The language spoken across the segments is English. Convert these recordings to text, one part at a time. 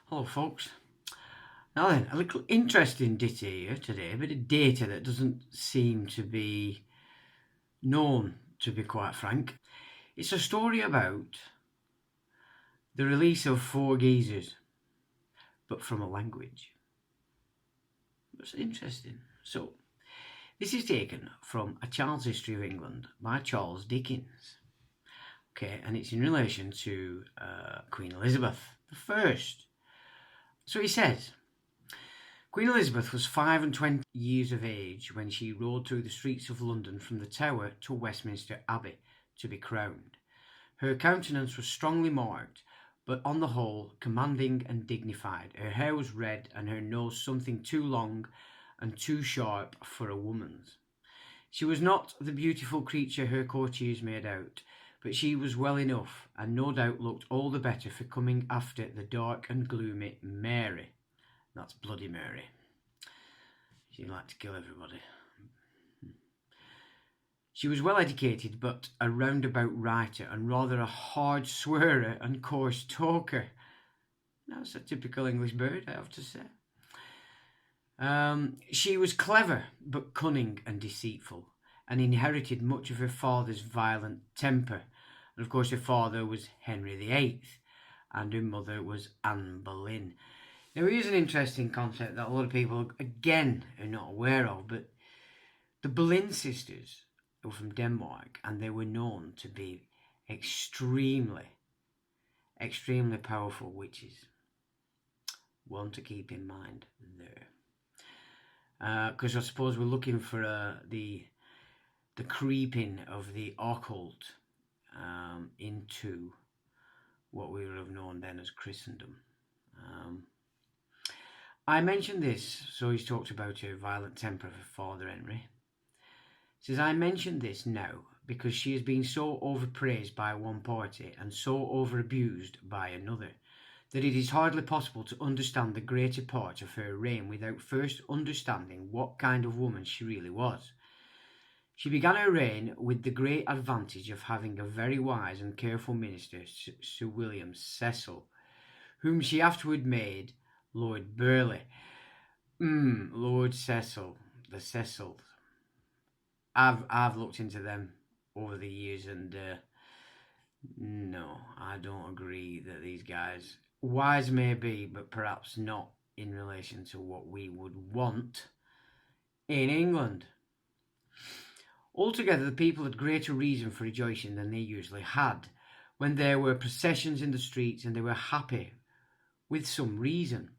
Hello folks. Now then, a little interesting ditty here today, a bit of data that doesn't seem to be known, to be quite frank. It's a story about the release of four geezers, but from a language. It's interesting. So, this is taken from A Child's History of England by Charles Dickens. Okay, and it's in relation to Queen Elizabeth I. So he says, Queen Elizabeth was 25 years of age when she rode through the streets of London from the Tower to Westminster Abbey to be crowned. Her countenance was strongly marked, but on the whole commanding and dignified. Her hair was red and her nose something too long and too sharp for a woman's. She was not the beautiful creature her courtiers made out, but she was well enough, and no doubt looked all the better for coming after the dark and gloomy Mary. That's Bloody Mary. She liked to kill everybody. She was well educated, but a roundabout writer, and rather a hard swearer and coarse talker. That's a typical English bird, I have to say. She was clever, but cunning and deceitful, and inherited much of her father's violent temper. And of course, her father was Henry VIII, and her mother was Anne Boleyn. Now, here's an interesting concept that a lot of people, again, are not aware of, but the Boleyn sisters were from Denmark, and they were known to be extremely powerful witches. One to keep in mind there. Because I suppose we're looking for the creeping of the occult into what we would have known then as Christendom. I mentioned this, so he's talked about her violent temper of her father Henry. He says, I mention this now because she has been so overpraised by one party and so overabused by another, that it is hardly possible to understand the greater part of her reign without first understanding what kind of woman she really was. She began her reign with the great advantage of having a very wise and careful minister, Sir William Cecil, whom she afterward made Lord Burleigh. Lord Cecil, the Cecils. I've looked into them over the years, and no, I don't agree that these guys, wise may be, but perhaps not in relation to what we would want in England. Altogether, the people had greater reason for rejoicing than they usually had, when there were processions in the streets, and they were happy with some reason.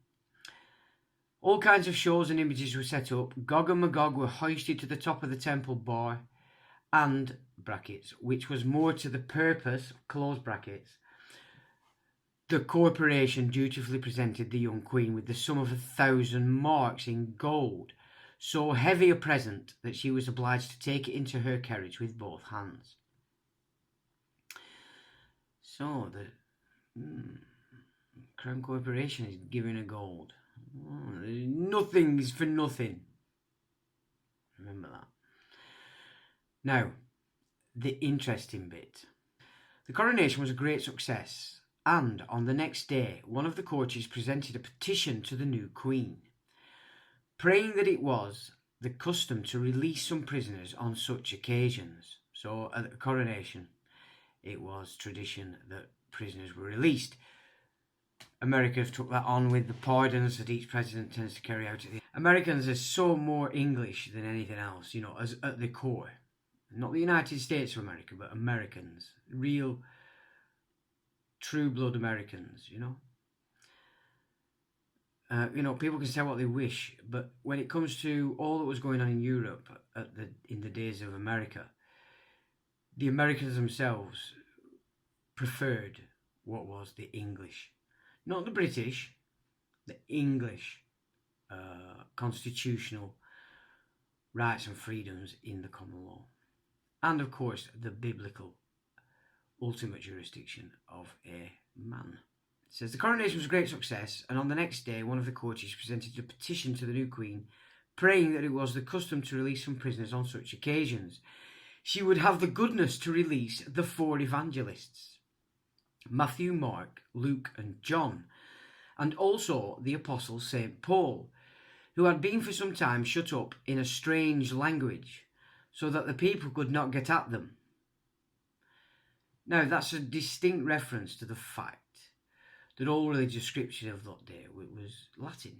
All kinds of shows and images were set up. Gog and Magog were hoisted to the top of the temple bar, and, brackets, which was more to the purpose, close brackets, the corporation dutifully presented the young queen with the sum of 1,000 marks in gold, so heavy a present that she was obliged to take it into her carriage with both hands. So the Crown Corporation is giving her gold. Nothing is for nothing. Remember that. Now, the interesting bit. The coronation was a great success, and on the next day, one of the courtiers presented a petition to the new queen, praying that it was the custom to release some prisoners on such occasions. So at the coronation, it was tradition that prisoners were released. America have took that on with the pardons that each president tends to carry out. Americans are so more English than anything else, you know, as at the core. Not the United States of America, but Americans. Real, true blood Americans, you know. People can say what they wish, but when it comes to all that was going on in Europe in the days of America, the Americans themselves preferred what was the English. Not the British, the English constitutional rights and freedoms in the common law. And of course, the biblical ultimate jurisdiction of a man. It says, the coronation was a great success, and on the next day, one of the courtiers presented a petition to the new queen, praying that it was the custom to release some prisoners on such occasions. She would have the goodness to release the 4 evangelists, Matthew, Mark, Luke, and John, and also the Apostle St. Paul, who had been for some time shut up in a strange language, so that the people could not get at them. Now, that's a distinct reference to the fact that all religious scripture of that day was Latin,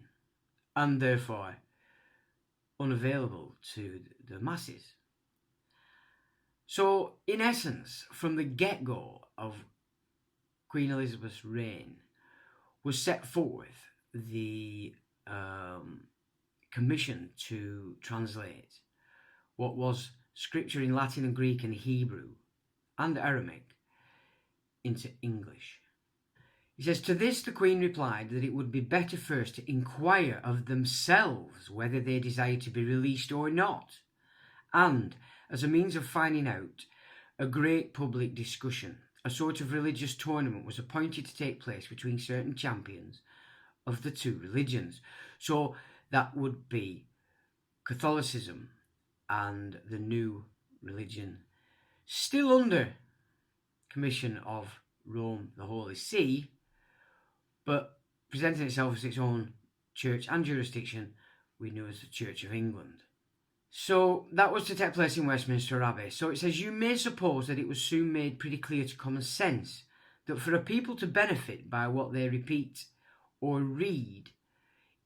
and therefore unavailable to the masses. So, in essence, from the get-go of Queen Elizabeth's reign was set forth the commission to translate what was scripture in Latin and Greek and Hebrew and Aramaic into English. He says, to this the Queen replied that it would be better first to inquire of themselves whether they desired to be released or not, and, as a means of finding out, a great public discussion, a sort of religious tournament, was appointed to take place between certain champions of the two religions. So that would be Catholicism and the new religion, still under commission of Rome, the Holy See, but presenting itself as its own church and jurisdiction we know as the Church of England. So that was to take place in Westminster Abbey. So it says, you may suppose that it was soon made pretty clear to common sense that for a people to benefit by what they repeat or read,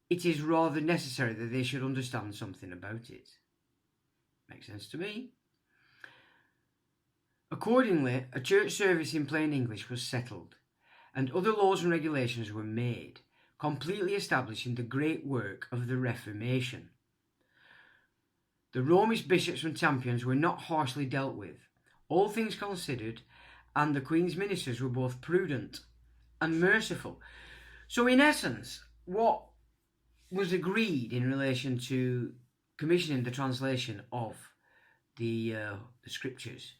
it is rather necessary that they should understand something about it. Makes sense to me. Accordingly, a church service in plain English was settled, and other laws and regulations were made, completely establishing the great work of the Reformation. The Romish bishops and champions were not harshly dealt with, all things considered, and the Queen's ministers were both prudent and merciful. So in essence, what was agreed in relation to commissioning the translation of the scriptures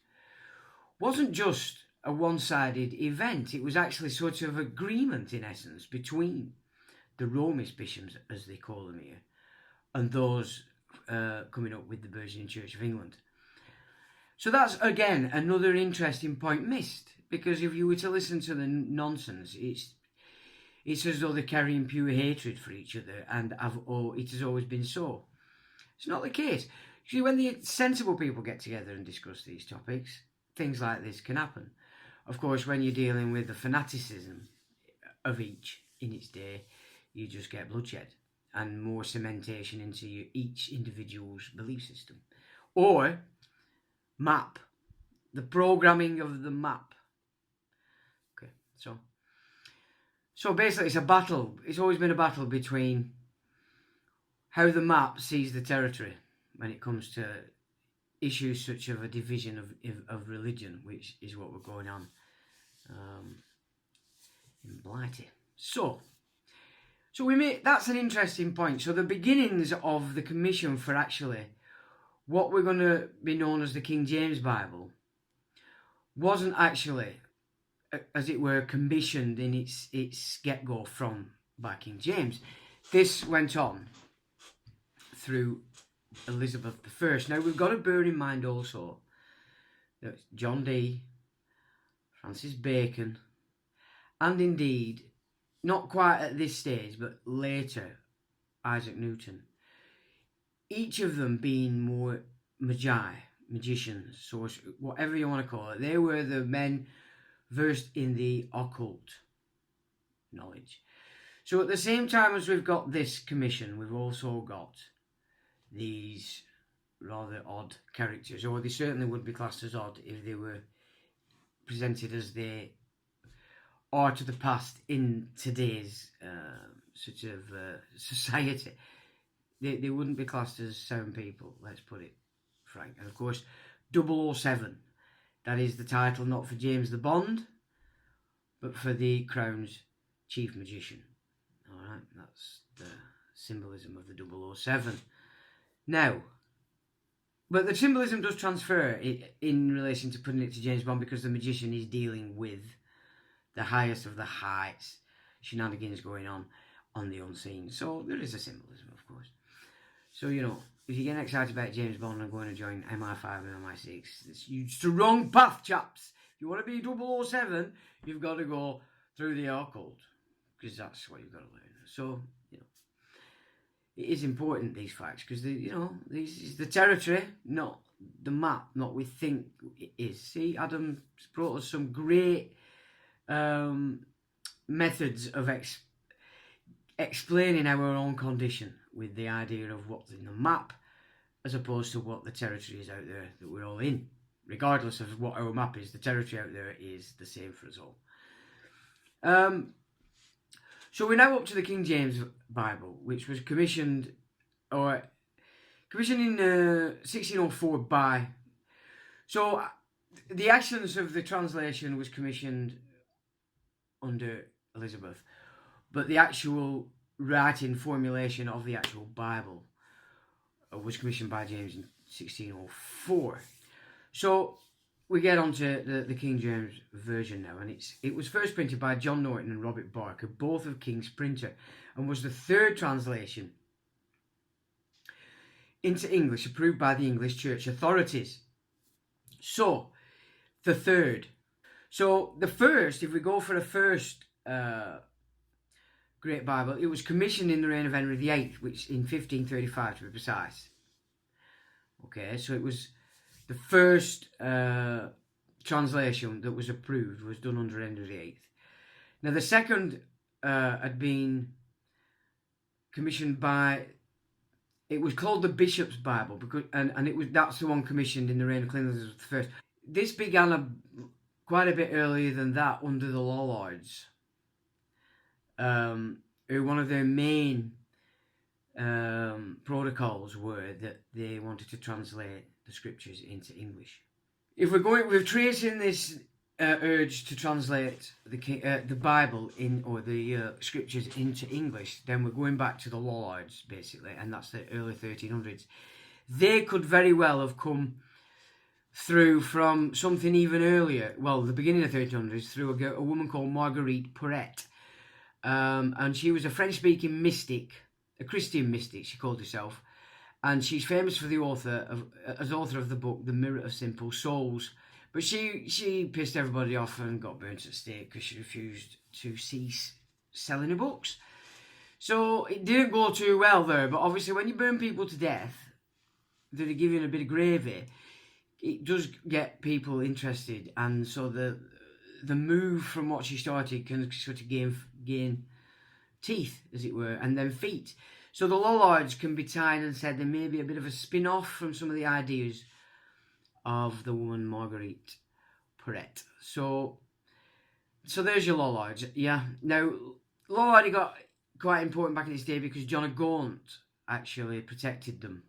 wasn't just a one-sided event. It was actually sort of agreement, in essence, between the Romish bishops, as they call them here, and those coming up with the Burgeoning Church of England. So that's, again, another interesting point missed, because if you were to listen to the nonsense, it's as though they're carrying pure hatred for each other, and it has always been so. It's not the case. See, when the sensible people get together and discuss these topics, things like this can happen. Of course, when you're dealing with the fanaticism of each in its day, you just get bloodshed and more cementation into each individual's belief system. Or map, the programming of the map. Okay, so basically it's a battle. It's always been a battle between how the map sees the territory when it comes to issues such as a division of religion, which is what we're going on in Blighty. So that's an interesting point. So the beginnings of the commission for actually what we're going to be known as the King James Bible wasn't actually, as it were, commissioned in its get-go by King James. This went on through Elizabeth I. Now we've got to bear in mind also that John Dee, Francis Bacon, and indeed, not quite at this stage, but later, Isaac Newton, each of them being more magicians, source, whatever you want to call it, they were the men versed in the occult knowledge. So at the same time as we've got this commission, we've also got these rather odd characters, or they certainly would be classed as odd if they were presented as they are to the past in today's sort of society. They wouldn't be classed as sound people, let's put it frank. And of course, 007, that is the title not for James the Bond, but for the Crown's chief magician. Alright, that's the symbolism of the 007. Now, but the symbolism does transfer in relation to putting it to James Bond, because the magician is dealing with the highest of the heights, shenanigans going on the unseen. So there is a symbolism, of course. So, you know, if you're getting excited about James Bond and going to join MI5 and MI6, it's the wrong path, chaps. If you want to be 007, you've got to go through the occult, because that's what you've got to learn. So, it is important, these facts, because this is the territory, not the map, not what we think it is. See, Adam's brought us some great methods of explaining our own condition with the idea of what's in the map as opposed to what the territory is out there that we're all in. Regardless of what our map is, the territory out there is the same for us all. So we're now up to the King James Bible, which was commissioned in 1604 by... So the essence of the translation was commissioned under Elizabeth, but the actual writing formulation of the actual Bible was commissioned by James in 1604. So we get on to the King James Version now, and it was first printed by John Norton and Robert Barker, both of King's Printer, and was the third translation into English approved by the English Church authorities. So, the third. So, the first, if we go for the first Great Bible, it was commissioned in the reign of Henry VIII, which in 1535 to be precise. Okay, so it was the first translation that was approved was done under Henry VIII. Now the second had been commissioned by, it was called the Bishop's Bible, because that's the one commissioned in the reign of Clinton the first. This began quite a bit earlier than that under the Lollards, who one of their main protocols were that they wanted to translate the scriptures into English. If we're tracing this urge to translate the Bible or the scriptures into English, then we're going back to the Lollards basically, and that's the early 1300s. They could very well have come through from something even earlier, well, the beginning of the 1300s, through a woman called Marguerite Porete, and she was a French-speaking mystic, a Christian mystic, she called herself, and she's famous for as author of the book The Mirror of Simple Souls. But she pissed everybody off and got burnt at the stake because she refused to cease selling her books. So it didn't go too well there, but obviously when you burn people to death that are giving a bit of gravy, it does get people interested, and so the move from what she started can sort of gain teeth, as it were, and then feet. So the Lollards can be tied and said there may be a bit of a spin-off from some of the ideas of the woman Marguerite Porete. So there's your Lollards. Yeah. Now, Lollard got quite important back in its day because John of Gaunt actually protected them.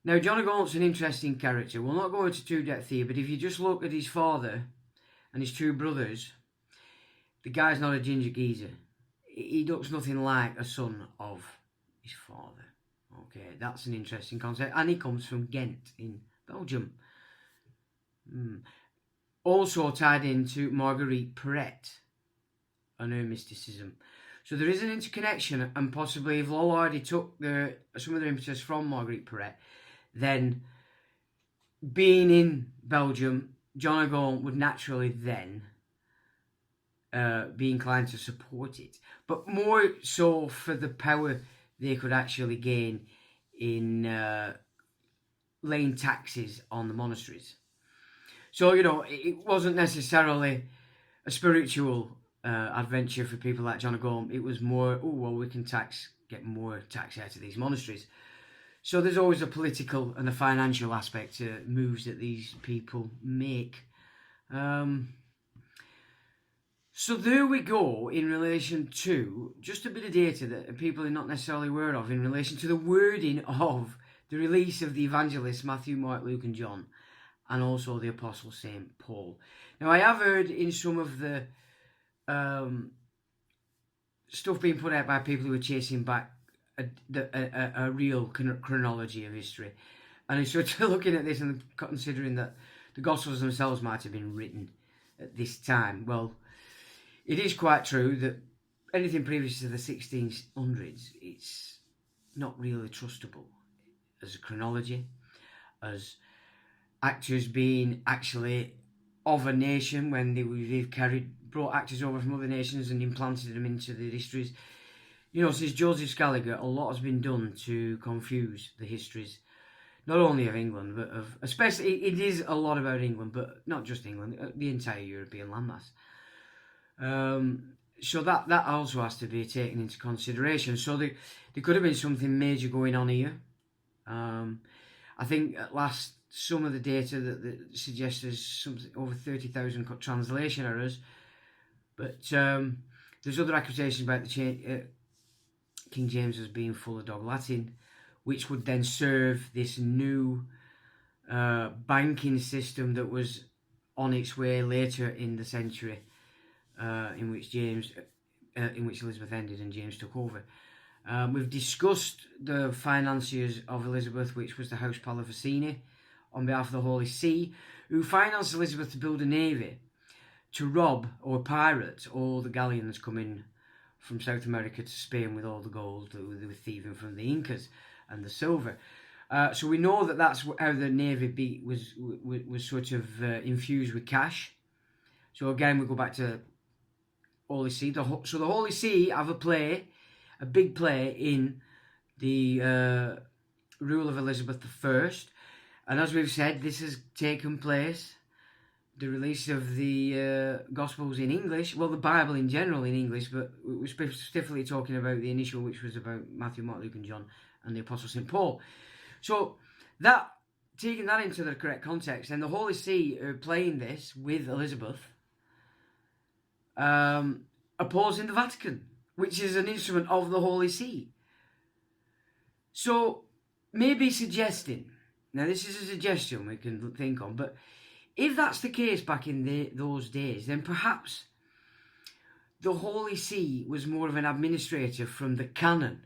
Now, John of Gaunt's an interesting character. We'll not go into too depth here, but if you just look at his father and his two brothers, the guy's not a ginger geezer. He looks nothing like a son of his father. Okay, that's an interesting concept. And he comes from Ghent in Belgium. Also tied into Marguerite Porete and her mysticism. So there is an interconnection, and possibly if Lollardy took some of the impetus from Marguerite Porete, then being in Belgium, John of Gaunt would naturally then be inclined to support it, but more so for the power they could actually gain in laying taxes on the monasteries. So, it wasn't necessarily a spiritual adventure for people like John of Gaunt. It was more, we can get more tax out of these monasteries. So there's always a political and a financial aspect to moves that these people make. So there we go in relation to just a bit of data that people are not necessarily aware of in relation to the wording of the release of the evangelists Matthew, Mark, Luke and John, and also the Apostle St. Paul. Now I have heard in some of the stuff being put out by people who are chasing back a real chronology of history, and it's sort of looking at this and considering that the Gospels themselves might have been written at this time. Well, it is quite true that anything previous to the 1600s, it's not really trustable as a chronology, as actors being actually of a nation when they've carried brought actors over from other nations and implanted them into the histories. You know, since Joseph Scaliger, a lot has been done to confuse the histories, not only of England, but of, especially, it is a lot about England, but not just England, the entire European landmass. So that also has to be taken into consideration. So there could have been something major going on here. I think at last, some of the data that suggests there's something over 30,000 translation errors, but there's other accusations about the King James as being full of dog Latin, which would then serve this new banking system that was on its way later in the century, in which Elizabeth ended and James took over. We've discussed the financiers of Elizabeth, which was the House Palavicini, on behalf of the Holy See, who financed Elizabeth to build a navy to rob or pirate all the galleons coming from South America to Spain with all the gold that they were thieving from the Incas and the silver. So we know that that's how the navy was sort of infused with cash. So again, we go back to Holy See. So the Holy See have a big play in the rule of Elizabeth I. And as we've said, this has taken place, the release of the Gospels in English, well, the Bible in general in English, but we're specifically talking about the initial, which was about Matthew, Mark, Luke and John, and the Apostle St. Paul. So taking that into the correct context, and the Holy See are playing this with Elizabeth, opposing the Vatican, which is an instrument of the Holy See. So maybe suggesting, now this is a suggestion we can think on, but if that's the case back in those days, then perhaps the Holy See was more of an administrator from the canon,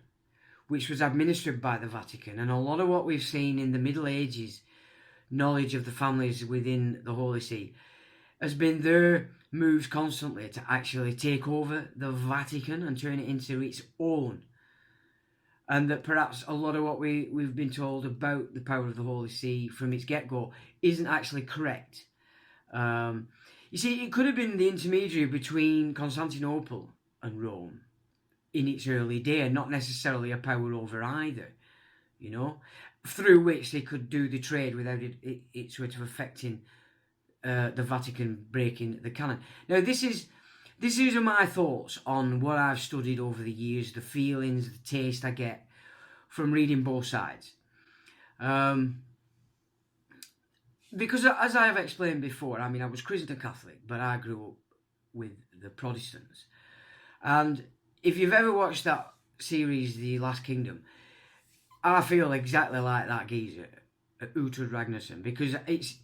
which was administered by the Vatican. And a lot of what we've seen in the Middle Ages, knowledge of the families within the Holy See, has been their moves constantly to actually take over the Vatican and turn it into its own. And that perhaps a lot of what we've been told about the power of the Holy See from its get-go isn't actually correct. You see, it could have been the intermediary between Constantinople and Rome in its early day, and not necessarily a power over either, you know, through which they could do the trade without it sort of affecting the Vatican breaking the canon. Now, these are my thoughts on what I've studied over the years, the feelings, the taste I get from reading both sides. Because as I have explained before, I mean, I was Christian Catholic, but I grew up with the Protestants. And if you've ever watched that series, The Last Kingdom, I feel exactly like that geezer, Uhtred Ragnarsson, because it's,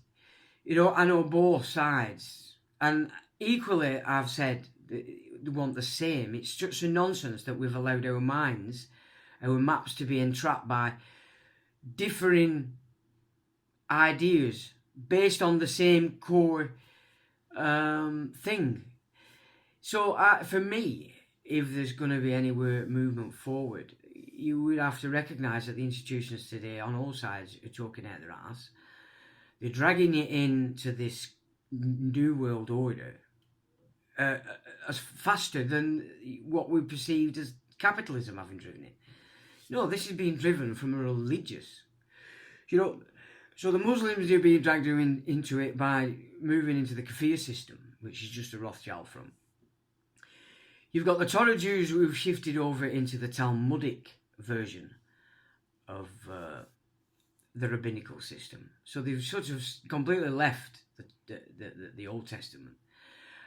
you know, I know both sides. And equally, I've said they want the same. It's just a nonsense that we've allowed our minds, our maps, to be entrapped by differing ideas based on the same core thing. So for me, if there's going to be any movement forward, you would have to recognise that the institutions today on all sides are talking out their ass. They're dragging you into this new world order as faster than what we perceived as capitalism having driven it. No, this is being driven from a religious, you know. So the Muslims are being dragged into it by moving into the kafir system, which is just a Rothschild front. You've got the Torah Jews who've shifted over into the Talmudic version of the rabbinical system. So they've sort of completely left the Old Testament.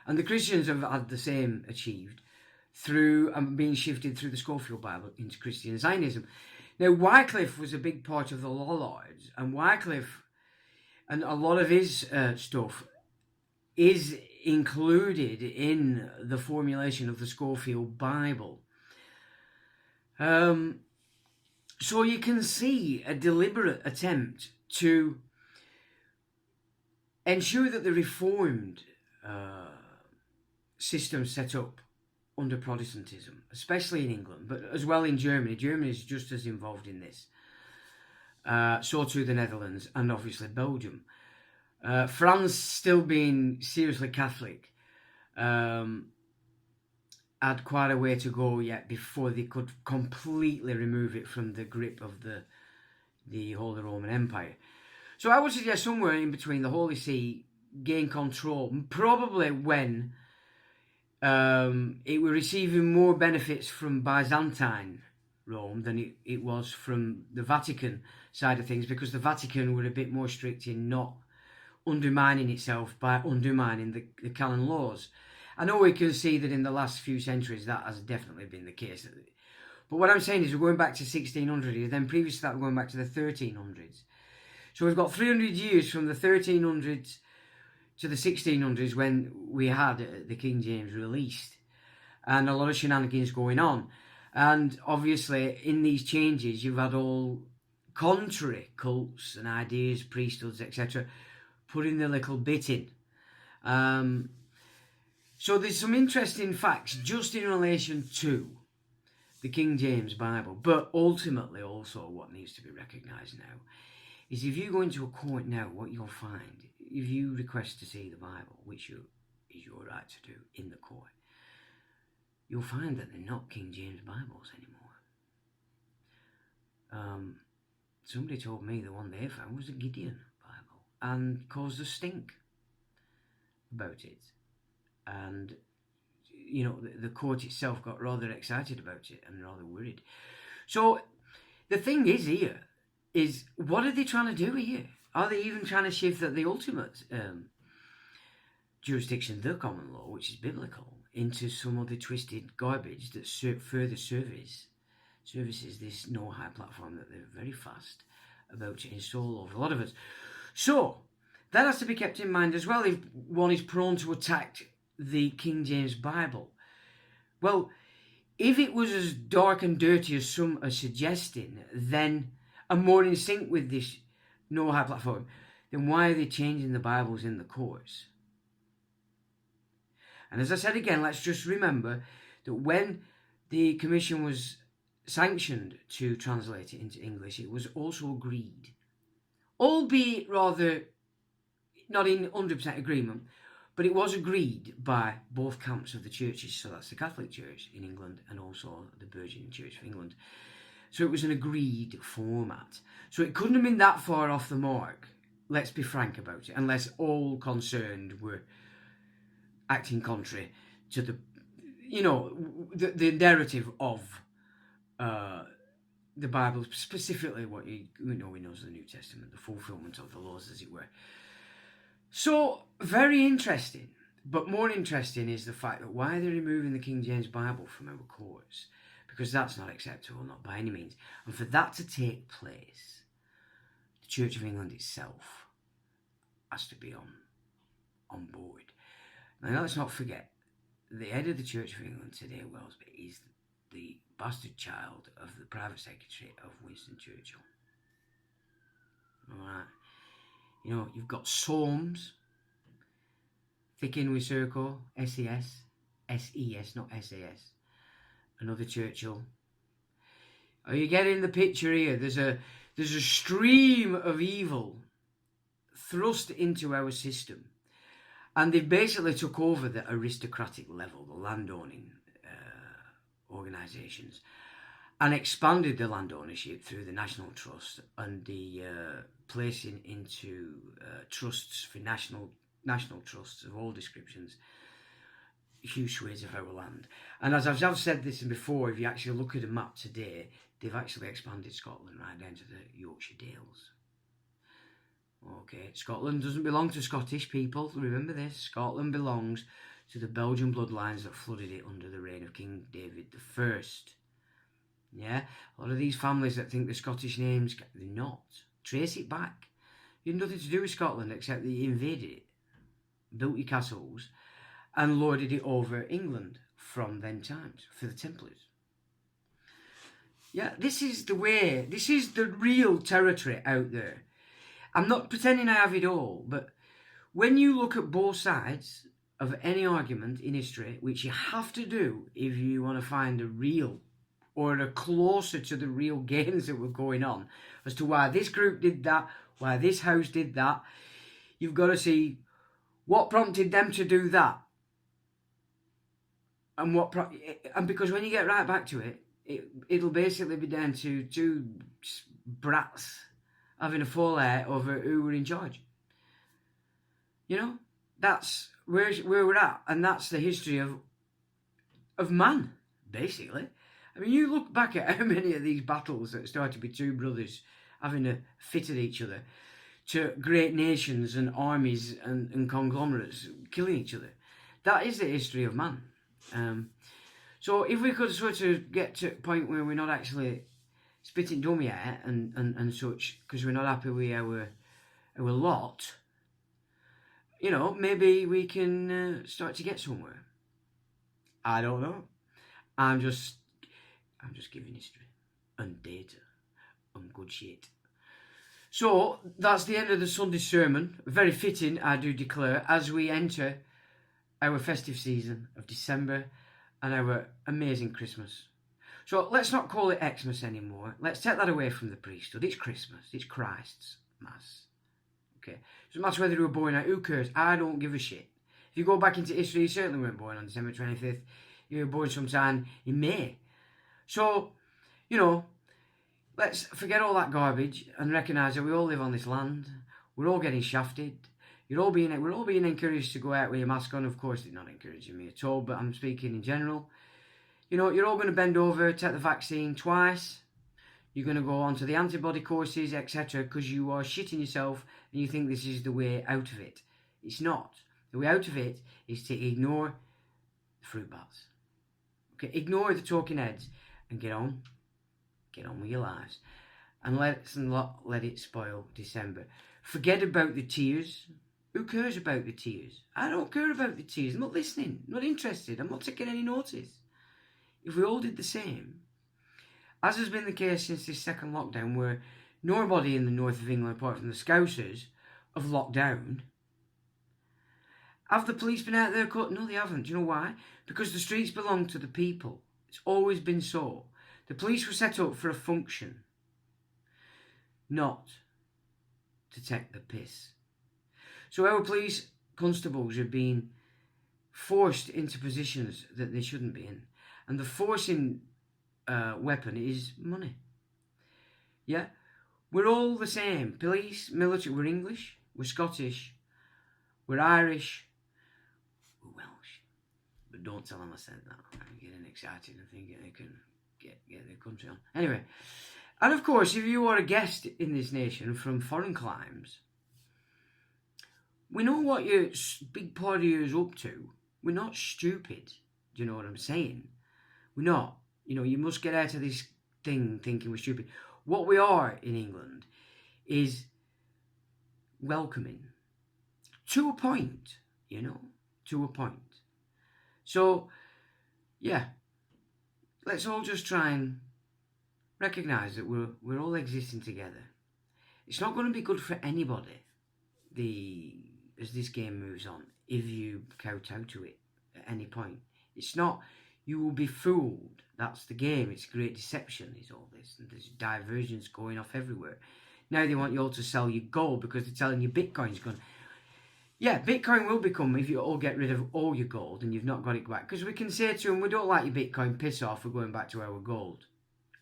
And the Christians have had the same achieved through being shifted through the Schofield Bible into Christian Zionism. Now, Wycliffe was a big part of the Law Lords, and Wycliffe and a lot of his stuff is included in the formulation of the Schofield Bible. So you can see a deliberate attempt to ensure that the Reformed system set up under Protestantism, especially in England, but as well in Germany. Germany is just as involved in this. So too the Netherlands and obviously Belgium. France still being seriously Catholic, had quite a way to go yet before they could completely remove it from the grip of the Holy Roman Empire. So I would suggest somewhere in between the Holy See gained control, probably when it were receiving more benefits from Byzantine Rome than it was from the Vatican side of things, because the Vatican were a bit more strict in not undermining itself by undermining the canon laws. I know we can see that in the last few centuries that has definitely been the case. But what I'm saying is we're going back to 1600, then previous to that we're going back to the 1300s. So we've got 300 years from the 1300s to the 1600s when we had the King James released, and a lot of shenanigans going on. And obviously in these changes you've had all contrary cults and ideas, priesthoods, etc., putting their little bit in. So there's some interesting facts just in relation to the King James Bible, but ultimately also what needs to be recognised now is if you go into a court now, what you'll find, if you request to see the Bible, which is your right to do in the court, you'll find that they're not King James Bibles anymore. Somebody told me the one they found was a Gideon Bible and caused a stink about it. And, you know, the court itself got rather excited about it and rather worried. So the thing is here is, what are they trying to do here? Are they even trying to shift that the ultimate jurisdiction, the common law, which is biblical, into some other twisted garbage that further services this no-high platform that they're very fast about to install over a lot of us? So that has to be kept in mind as well if one is prone to attack the King James Bible. Well, if it was as dark and dirty as some are suggesting, then, and more in sync with this no-high platform, then why are they changing the Bibles in the courts? And as I said again, let's just remember that when the commission was sanctioned to translate it into English, it was also agreed, albeit rather not in 100% agreement, but it was agreed by both camps of the churches. So that's the Catholic Church in England and also the burgeoning Church of England. So it was an agreed format. So it couldn't have been that far off the mark, let's be frank about it, unless all concerned were acting contrary to the, you know, the narrative of the Bible, specifically what we know as the New Testament, the fulfillment of the laws, as it were. So, very interesting, but more interesting is the fact that why they're removing the King James Bible from our courts, because that's not acceptable, not by any means. And for that to take place, the Church of England itself has to be on board. Now, let's not forget, the head of the Church of England today, Wellesby, is the bastard child of the private secretary of Winston Churchill. All right. You know, you've got Solmes, thick in with circle, SES, not SAS, another Churchill. Are you getting the picture here? There's a stream of evil thrust into our system, and they've basically took over the aristocratic level, the landowning organisations, and expanded the land ownership through the National Trust and the placing into trusts for national trusts of all descriptions, huge swathes of our land. And as I've said this before, if you actually look at a map today, they've actually expanded Scotland right down to the Yorkshire Dales. Okay, Scotland doesn't belong to Scottish people, remember this. Scotland belongs to the Belgian bloodlines that flooded it under the reign of King David I. Yeah, a lot of these families that think the Scottish names, they're not. Trace it back. You had nothing to do with Scotland except that you invaded it, built your castles, and lorded it over England from then times for the Templars. Yeah, this is the way, this is the real territory out there. I'm not pretending I have it all, but when you look at both sides of any argument in history, which you have to do if you want to find a real or a closer to the real gains that were going on as to why this group did that, why this house did that, you've got to see what prompted them to do that. and because when you get right back to it, it'll basically be down to two brats having a fallout over who were in charge. You know, that's where we're at, and that's the history of man, basically. I mean, you look back at how many of these battles that started with two brothers having a fit at each other, to great nations and armies and conglomerates killing each other. That is the history of man. So if we could sort of get to a point where we're not actually spitting dummy out and such, because we're not happy with our lot, you know, maybe we can start to get somewhere. I don't know. I'm just giving history and data and good shit. So that's the end of the Sunday sermon. Very fitting, I do declare, as we enter our festive season of December and our amazing Christmas. So let's not call it Xmas anymore. Let's take that away from the priesthood. It's Christmas. It's Christ's Mass. Okay. Doesn't matter whether you were born out. Who cares? I don't give a shit. If you go back into history, you certainly weren't born on December 25th. You were born sometime in May. So, you know, let's forget all that garbage and recognise that we all live on this land. We're all getting shafted. We're all being encouraged to go out with your mask on. Of course, they're not encouraging me at all, but I'm speaking in general. You know, you're all going to bend over, take the vaccine twice. You're going to go onto the antibody courses, etc., because you are shitting yourself and you think this is the way out of it. It's not. The way out of it is to ignore the fruit bats. Okay, ignore the talking heads and get on with your lives. And let's not let it spoil December. Forget about the tears. Who cares about the tears? I don't care about the tears. I'm not listening. I'm not interested. I'm not taking any notice. If we all did the same, as has been the case since this second lockdown, where nobody in the north of England, apart from the Scousers, have locked down. Have the police been out there cut? No, they haven't. Do you know why? Because the streets belong to the people. It's always been so. The police were set up for a function, not to take the piss. So our police constables are being forced into positions that they shouldn't be in. And the forcing weapon is money. Yeah? We're all the same. Police, military, we're English, we're Scottish, we're Irish, we're Welsh. But don't tell them I said that. I'm getting excited and thinking they can get their country on. Anyway, and of course, if you are a guest in this nation from foreign climes, we know what your big party is up to. We're not stupid. Do you know what I'm saying? We're not. You know, you must get out of this thing thinking we're stupid. What we are in England is welcoming. To a point, you know, to a point. So, yeah, let's all just try and recognise that we're all existing together. It's not going to be good for anybody, as this game moves on, if you kowtow to it at any point. It's not. You will be fooled. That's the game. It's great deception, is all this. And there's diversions going off everywhere. Now they want you all to sell your gold because they're telling you Bitcoin's gone. Yeah, Bitcoin will become, if you all get rid of all your gold and you've not got it back. Because we can say to them, we don't like your Bitcoin, piss off, we're going back to our gold.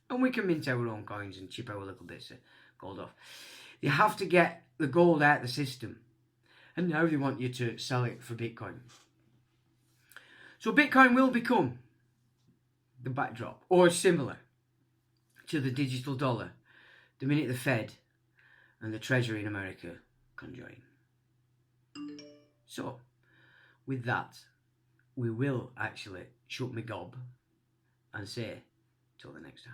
And we can mint our own coins and chip our little bits of gold off. They have to get the gold out of the system. And now they want you to sell it for Bitcoin. So Bitcoin will become the backdrop, or similar to the digital dollar, the minute the Fed and the Treasury in America conjoin. So, with that, we will actually shut my gob and say, till the next time.